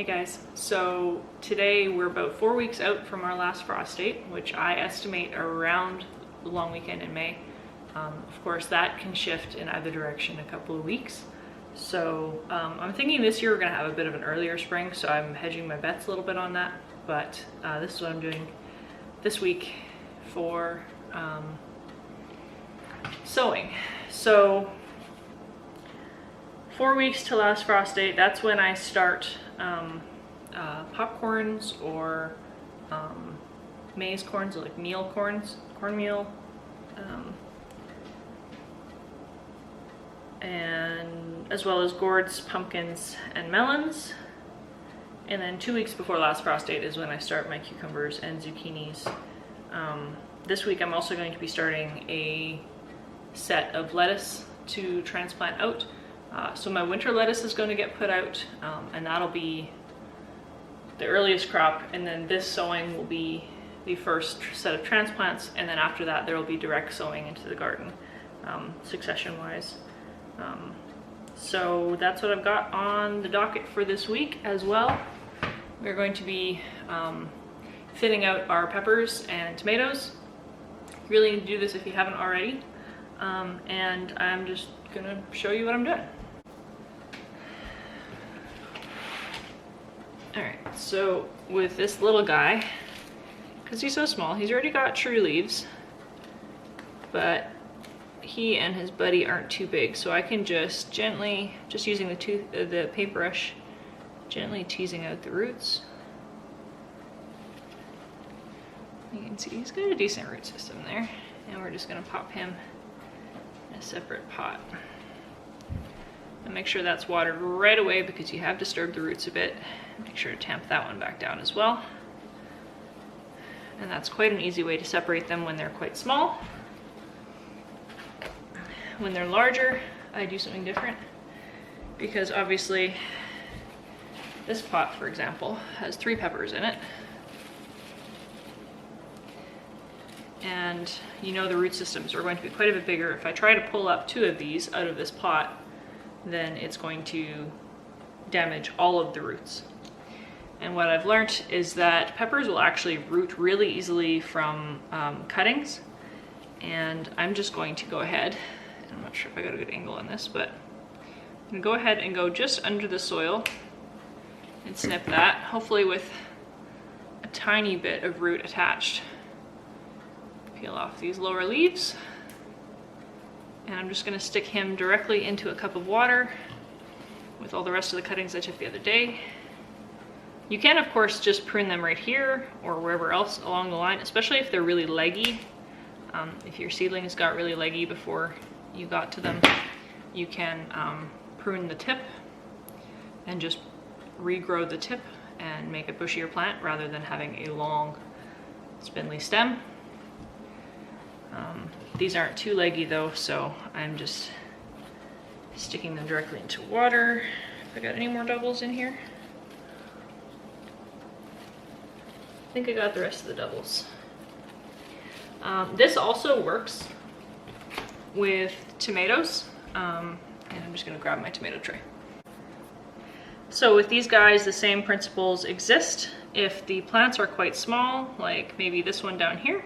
Hey guys, so today we're about 4 weeks out from our last frost date, which I estimate around the long weekend in May. Of course, that can shift in either direction a couple of weeks. So I'm thinking this year we're gonna have a bit of an earlier spring, so I'm hedging my bets a little bit on that. But this is what I'm doing this week for sowing. So 4 weeks to last frost date, that's when I start popcorns or maize corns, like meal corns, cornmeal, and as well as gourds, pumpkins, and melons. And then 2 weeks before last frost date is when I start my cucumbers and zucchinis. This week I'm also going to be starting a set of lettuce to transplant out. So my winter lettuce is going to get put out, and that'll be the earliest crop, and then this sowing will be the first set of transplants, and then after that there will be direct sowing into the garden, succession wise. So that's what I've got on the docket for this week as well. We're going to be thinning out our peppers and tomatoes. You really need to do this if you haven't already, and I'm just gonna show you what I'm doing. Alright, so with this little guy, because he's so small, he's already got true leaves, but he and his buddy aren't too big, so I can just gently, just using the paintbrush, gently teasing out the roots. You can see he's got a decent root system there, and we're just gonna pop him in a separate pot. And make sure that's watered right away because you have disturbed the roots a bit. Make sure to tamp that one back down as well. And that's quite an easy way to separate them when they're quite small. When they're larger, I do something different, because obviously this pot, for example, has 3 peppers in it. And you know the root systems are going to be quite a bit bigger. If I try to pull up 2 of these out of this pot, then it's going to damage all of the roots. And what I've learned is that peppers will actually root really easily from cuttings. And I'm just going to go ahead, and I'm not sure if I got a good angle on this, but I'm gonna go ahead and go just under the soil and snip that, hopefully with a tiny bit of root attached. Peel off these lower leaves. And I'm just gonna stick him directly into a cup of water with all the rest of the cuttings I took the other day. You can, of course, just prune them right here or wherever else along the line, especially if they're really leggy. If your seedlings got really leggy before you got to them, you can prune the tip and just regrow the tip and make a bushier plant rather than having a long spindly stem. These aren't too leggy though, so I'm just sticking them directly into water. If I got any more doubles in here. I think I got the rest of the doubles. This also works with tomatoes, and I'm just gonna grab my tomato tray. So with these guys, the same principles exist. If the plants are quite small, like maybe this one down here,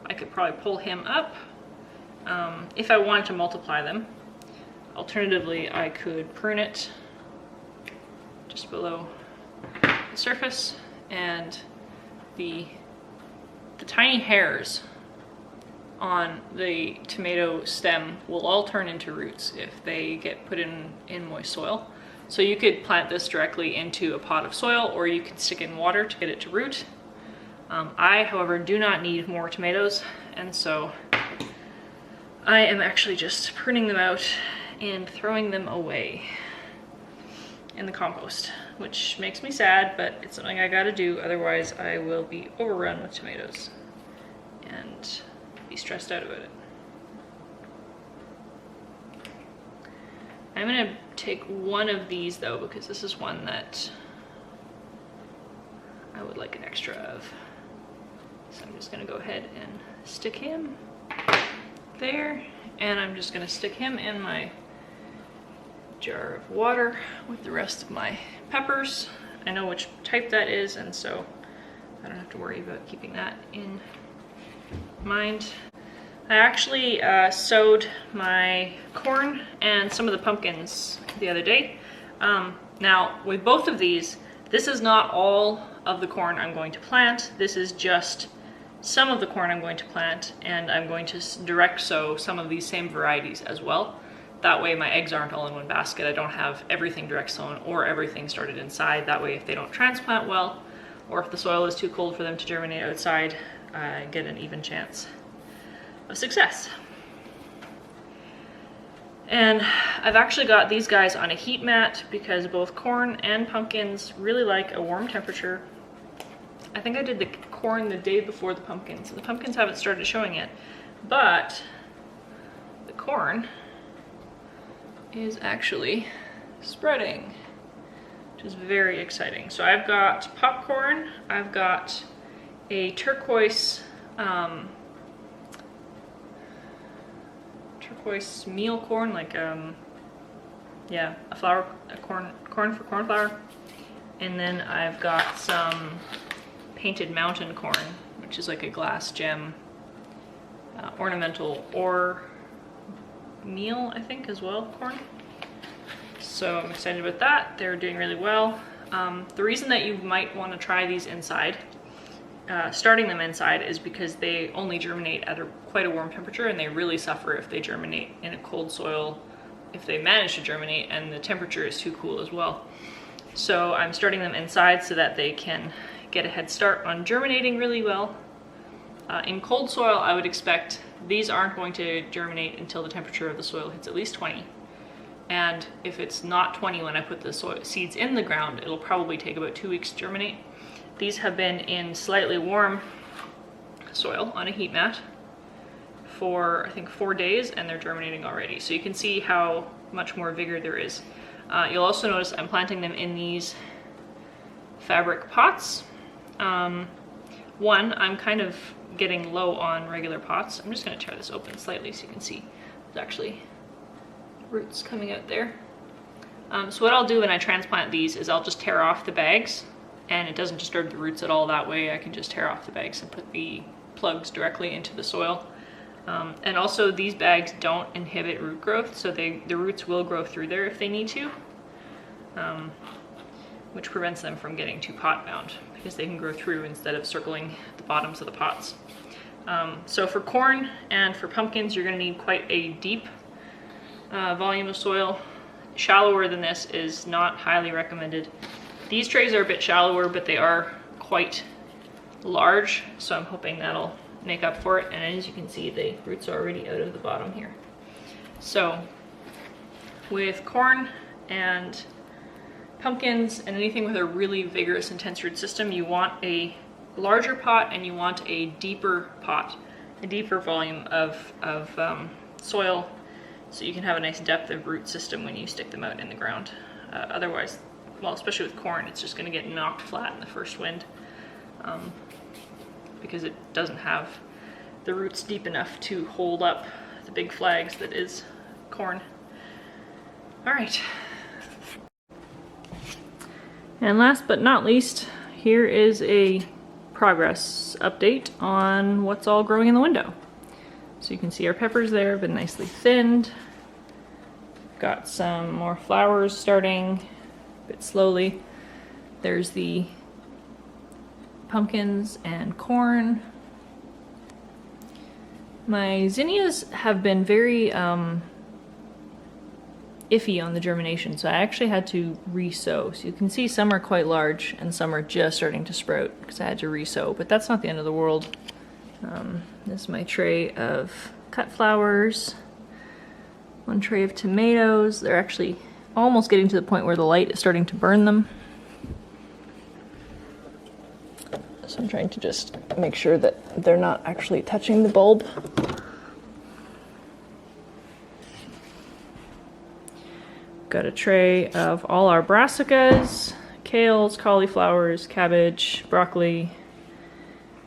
I could probably pull him up if I wanted to multiply them. Alternatively, I could prune it just below the surface, and the tiny hairs on the tomato stem will all turn into roots if they get put in moist soil. So you could plant this directly into a pot of soil, or you could stick it in water to get it to root. I, however, do not need more tomatoes, and so I am actually just pruning them out and throwing them away in the compost, which makes me sad, but it's something I gotta do, otherwise I will be overrun with tomatoes and be stressed out about it. I'm gonna take one of these though, because this is one that I would like an extra of. So I'm just gonna go ahead and stick him there, and I'm just gonna stick him in my jar of water with the rest of my peppers. I know which type that is, and so I don't have to worry about keeping that in mind. I actually sowed my corn and some of the pumpkins the other day. Now, with both of these, this is not all of the corn I'm going to plant. This is just some of the corn I'm going to plant, and I'm going to direct sow some of these same varieties as well. That way my eggs aren't all in one basket. I don't have everything direct sown or everything started inside. That way if they don't transplant well, or if the soil is too cold for them to germinate outside, I get an even chance of success. And I've actually got these guys on a heat mat because both corn and pumpkins really like a warm temperature. I think I did the corn the day before the pumpkins. The pumpkins haven't started showing yet, but the corn is actually spreading, which is very exciting. So I've got popcorn, I've got a turquoise meal corn, like yeah, corn for cornflower, and then I've got some painted mountain corn, which is like a glass gem ornamental or meal, I think, as well, corn. So I'm excited about that. They're doing really well. The reason that you might want to try these inside, starting them inside, is because they only germinate at quite a warm temperature, and they really suffer if they germinate in a cold soil, if they manage to germinate and the temperature is too cool as well. So I'm starting them inside so that they can get a head start on germinating really well. In cold soil, I would expect these aren't going to germinate until the temperature of the soil hits at least 20. And if it's not 20 when I put the seeds in the ground, it'll probably take about 2 weeks to germinate. These have been in slightly warm soil on a heat mat for, I think, 4 days, and they're germinating already. So you can see how much more vigor there is. You'll also notice I'm planting them in these fabric pots. One, I'm kind of getting low on regular pots. I'm just going to tear this open slightly so you can see there's actually roots coming out there. So what I'll do when I transplant these is I'll just tear off the bags, and it doesn't disturb the roots at all that way. I can just tear off the bags and put the plugs directly into the soil. And also these bags don't inhibit root growth, so the roots will grow through there if they need to, which prevents them from getting too pot bound because they can grow through instead of circling the bottoms of the pots. So for corn and for pumpkins, you're going to need quite a deep volume of soil. Shallower than this is not highly recommended. These trays are a bit shallower, but they are quite large, so I'm hoping that'll make up for it. And as you can see, the roots are already out of the bottom here. So with corn and pumpkins and anything with a really vigorous, intense root system, you want a larger pot and you want a deeper pot, a deeper volume of soil, so you can have a nice depth of root system when you stick them out in the ground. Otherwise, well, especially with corn, it's just going to get knocked flat in the first wind because it doesn't have the roots deep enough to hold up the big flags that is corn. All right. And last but not least, here is a progress update on what's all growing in the window. So you can see our peppers there have been nicely thinned. Got some more flowers starting a bit slowly. There's the pumpkins and corn. My zinnias have been very iffy on the germination, so I actually had to re-sow. So you can see some are quite large and some are just starting to sprout because I had to re-sow, but that's not the end of the world. This is my tray of cut flowers, one tray of tomatoes. They're actually almost getting to the point where the light is starting to burn them. So I'm trying to just make sure that they're not actually touching the bulb. Got a tray of all our brassicas, kales, cauliflowers, cabbage, broccoli,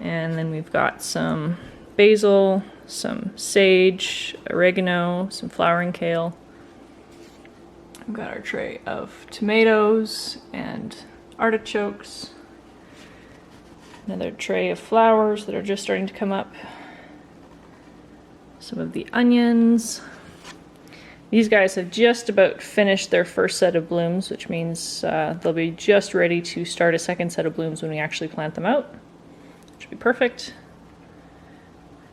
and then we've got some basil, some sage, oregano, some flowering kale. We've got our tray of tomatoes and artichokes. Another tray of flowers that are just starting to come up. Some of the onions. These guys have just about finished their first set of blooms, which means they'll be just ready to start a second set of blooms when we actually plant them out. Should be perfect.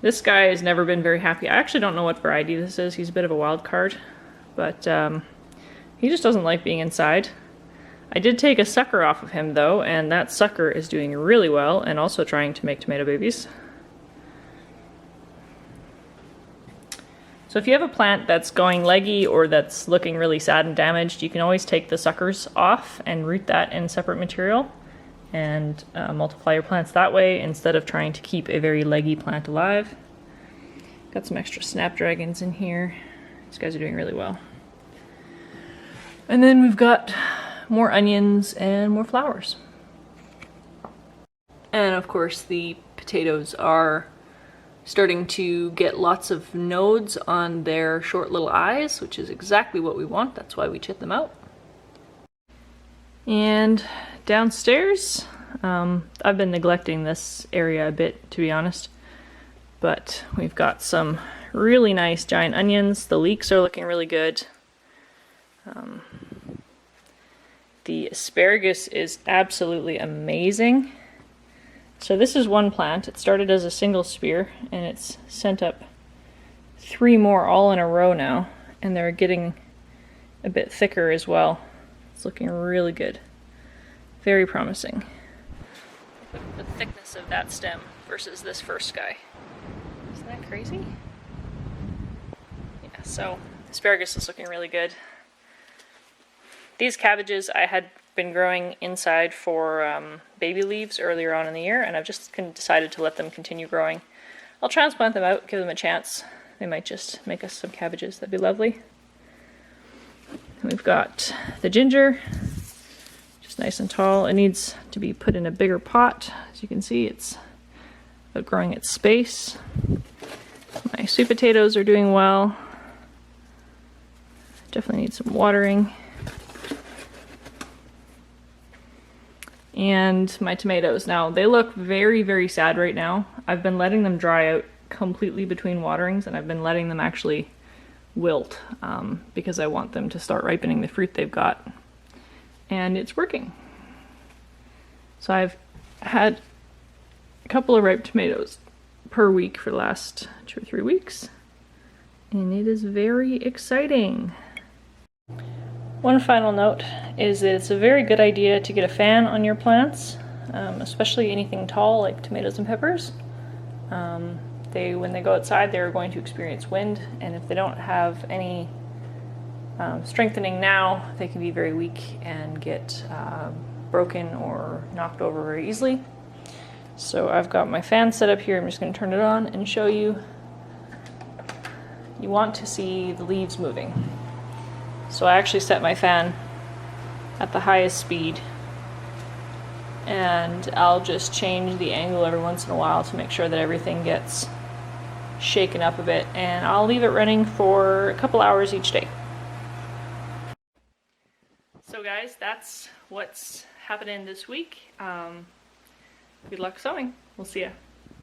This guy has never been very happy. I actually don't know what variety this is. He's a bit of a wild card, but he just doesn't like being inside. I did take a sucker off of him though, and that sucker is doing really well and also trying to make tomato babies. So if you have a plant that's going leggy or that's looking really sad and damaged, you can always take the suckers off and root that in separate material and multiply your plants that way instead of trying to keep a very leggy plant alive. Got some extra snapdragons in here. These guys are doing really well. And then we've got more onions and more flowers. And of course the potatoes are starting to get lots of nodes on their short little eyes, which is exactly what we want. That's why we chit them out. And downstairs, I've been neglecting this area a bit, to be honest, but we've got some really nice giant onions. The leeks are looking really good. The asparagus is absolutely amazing. So this is one plant. It started as a single spear and it's sent up 3 more all in a row now, and they're getting a bit thicker as well. It's looking really good. Very promising. Look at the thickness of that stem versus this first guy. Isn't that crazy? Yeah, so asparagus is looking really good. These cabbages I had been growing inside for baby leaves earlier on in the year, and I've just decided to let them continue growing. I'll transplant them out, give them a chance. They might just make us some cabbages. That'd be lovely. And we've got the ginger, just nice and tall. It needs to be put in a bigger pot. As you can see, it's outgrowing its space. My sweet potatoes are doing well. Definitely need some watering. And my tomatoes. Now, they look very, very sad right now. I've been letting them dry out completely between waterings, and I've been letting them actually wilt because I want them to start ripening the fruit they've got. And it's working. So I've had a couple of ripe tomatoes per week for the last 2 or 3 weeks. And it is very exciting. One final note is that it's a very good idea to get a fan on your plants, especially anything tall like tomatoes and peppers. When they go outside, they're going to experience wind, and if they don't have any strengthening now, they can be very weak and get broken or knocked over very easily. So I've got my fan set up here. I'm just going to turn it on and show you. You want to see the leaves moving. So I actually set my fan at the highest speed, and I'll just change the angle every once in a while to make sure that everything gets shaken up a bit, and I'll leave it running for a couple hours each day. So guys, that's what's happening this week. Good luck sowing. We'll see ya.